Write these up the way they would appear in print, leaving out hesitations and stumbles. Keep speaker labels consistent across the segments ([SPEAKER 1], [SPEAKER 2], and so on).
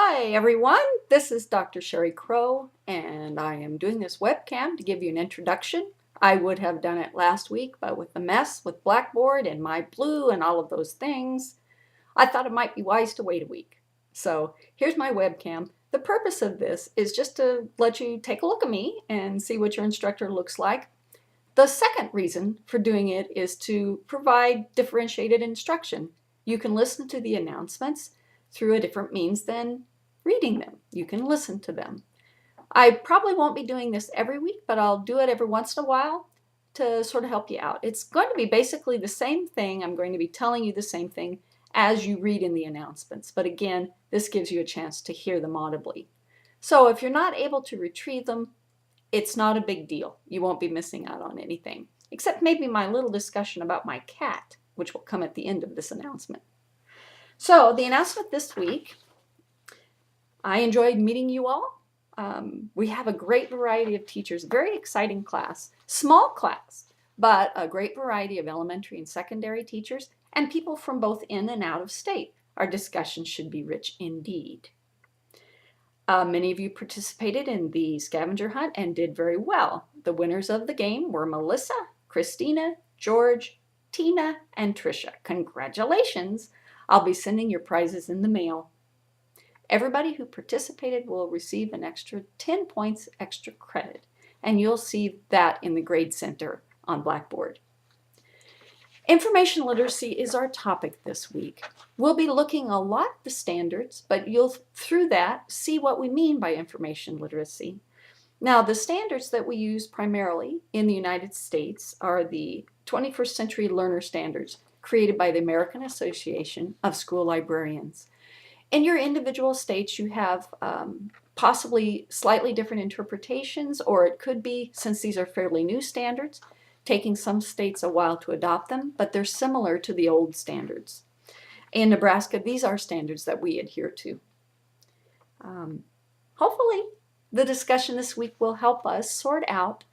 [SPEAKER 1] Hi everyone, this is Dr. Sherry Crow, and I am doing this webcam to give you an introduction. I would have done it last week, but with the mess with Blackboard and My Blue and all of those things, I thought it might be wise to wait a week. So here's my webcam. The purpose of this is just to let you take a look at me and see what your instructor looks like. The second reason for doing it is to provide differentiated instruction. You can listen to the announcements through a different means than reading them. You can listen to them. I probably won't be doing this every week, but I'll do it every once in a while to sort of help you out. It's going to be basically the same thing. I'm going to be telling you the same thing as you read in the announcements. But again, this gives you a chance to hear them audibly. So if you're not able to retrieve them, it's not a big deal. You won't be missing out on anything, except maybe my little discussion about my cat, which will come at the end of this announcement. So the announcement this week, I enjoyed meeting you all. We have a great variety of teachers, very exciting class, small class, but a great variety of elementary and secondary teachers and people from both in and out of state. Our discussion should be rich indeed. Many of you participated in the scavenger hunt and did very well. The winners of the game were Melissa, Christina, George, Tina, and Tricia. Congratulations! I'll be sending your prizes in the mail. Everybody who participated will receive an extra 10 points extra credit, and you'll see that in the grade center on Blackboard. Information literacy is our topic this week. We'll be looking a lot at the standards, but you'll through that see what we mean by information literacy. Now, the standards that we use primarily in the United States are the 21st Century Learner Standards created by the American Association of School Librarians. In your individual states, you have possibly slightly different interpretations, or it could be, since these are fairly new standards, taking some states a while to adopt them, but they're similar to the old standards. In Nebraska, these are standards that we adhere to. Hopefully, the discussion this week will help us sort out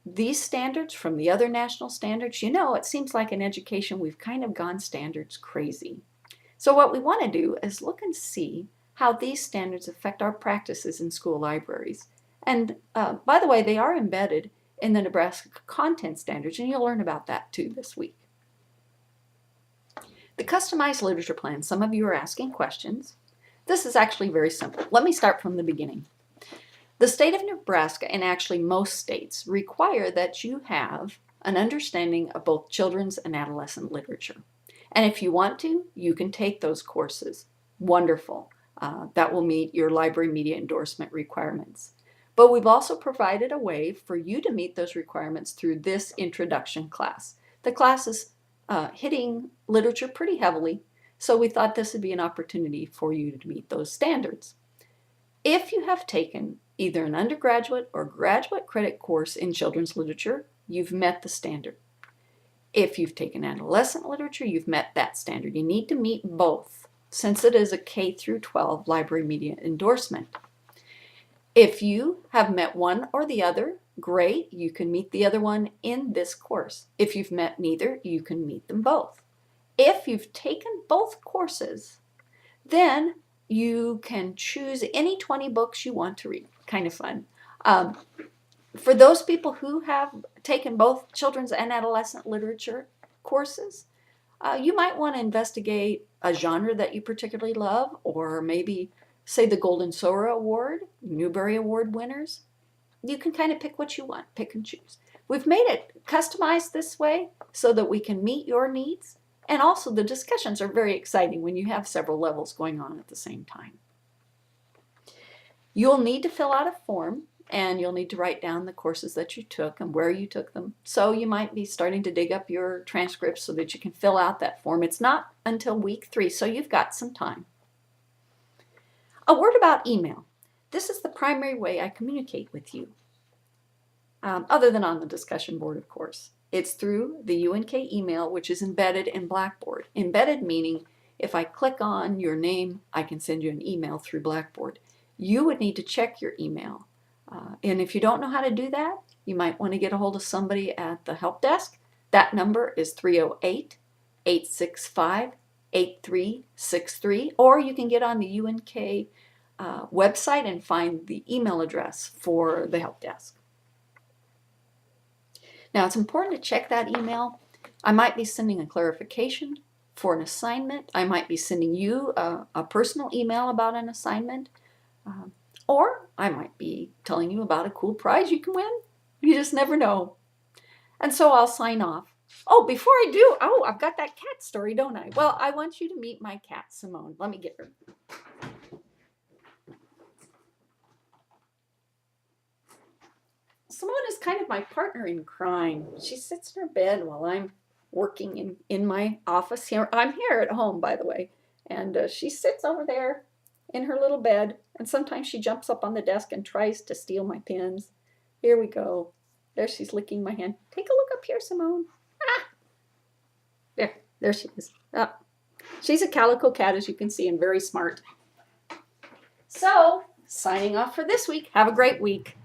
[SPEAKER 1] these standards from the other national standards. You know, it seems like in education we've kind of gone standards crazy. So what we want to do is look and see how these standards affect our practices in school libraries. And by the way, they are embedded in the Nebraska content standards, and you'll learn about that too this week. The customized literature plan, some of you are asking questions. This is actually very simple. Let me start from the beginning. The state of Nebraska, and actually most states, require that you have an understanding of both children's and adolescent literature. And if you want to, you can take those courses. Wonderful. That will meet your library media endorsement requirements. But we've also provided a way for you to meet those requirements through this introduction class. The class is hitting literature pretty heavily, so we thought this would be an opportunity for you to meet those standards. If you have taken either an undergraduate or graduate credit course in children's literature, you've met the standard. If you've taken adolescent literature, you've met that standard. You need to meet both, since it is a K through 12 library media endorsement. If you have met one or the other, great, you can meet the other one in this course. If you've met neither, you can meet them both. If you've taken both courses, then you can choose any 20 books you want to read. Kind of fun. For those people who have taken both children's and adolescent literature courses, you might want to investigate a genre that you particularly love, or maybe say the Golden Sora Award, Newbery Award winners. You can kind of pick what you want, pick and choose. We've made it customized this way so that we can meet your needs, and also the discussions are very exciting when you have several levels going on at the same time. You'll need to fill out a form, and you'll need to write down the courses that you took and where you took them. So you might be starting to dig up your transcripts so that you can fill out that form. It's not until week 3, so you've got some time. A word about email. This is the primary way I communicate with you, other than on the discussion board, of course. It's through the UNK email, which is embedded in Blackboard. Embedded meaning if I click on your name, I can send you an email through Blackboard. You would need to check your email. And if you don't know how to do that, you might want to get a hold of somebody at the help desk. That number is 308-865-8363, or you can get on the UNK website and find the email address for the help desk. Now, it's important to check that email. I might be sending a clarification for an assignment. I might be sending you a personal email about an assignment. Or I might be telling you about a cool prize you can win. You just never know. And so I'll sign off. Oh, before I do, I've got that cat story, don't I? Well, I want you to meet my cat, Simone. Let me get her. Simone is kind of my partner in crime. She sits in her bed while I'm working in my office here. I'm here at home, by the way. And she sits over there in her little bed. And sometimes she jumps up on the desk and tries to steal my pens. Here we go. There she's licking my hand. Take a look up here, Simone. Ah! There she is. Oh. She's a calico cat, as you can see, and very smart. So, signing off for this week. Have a great week.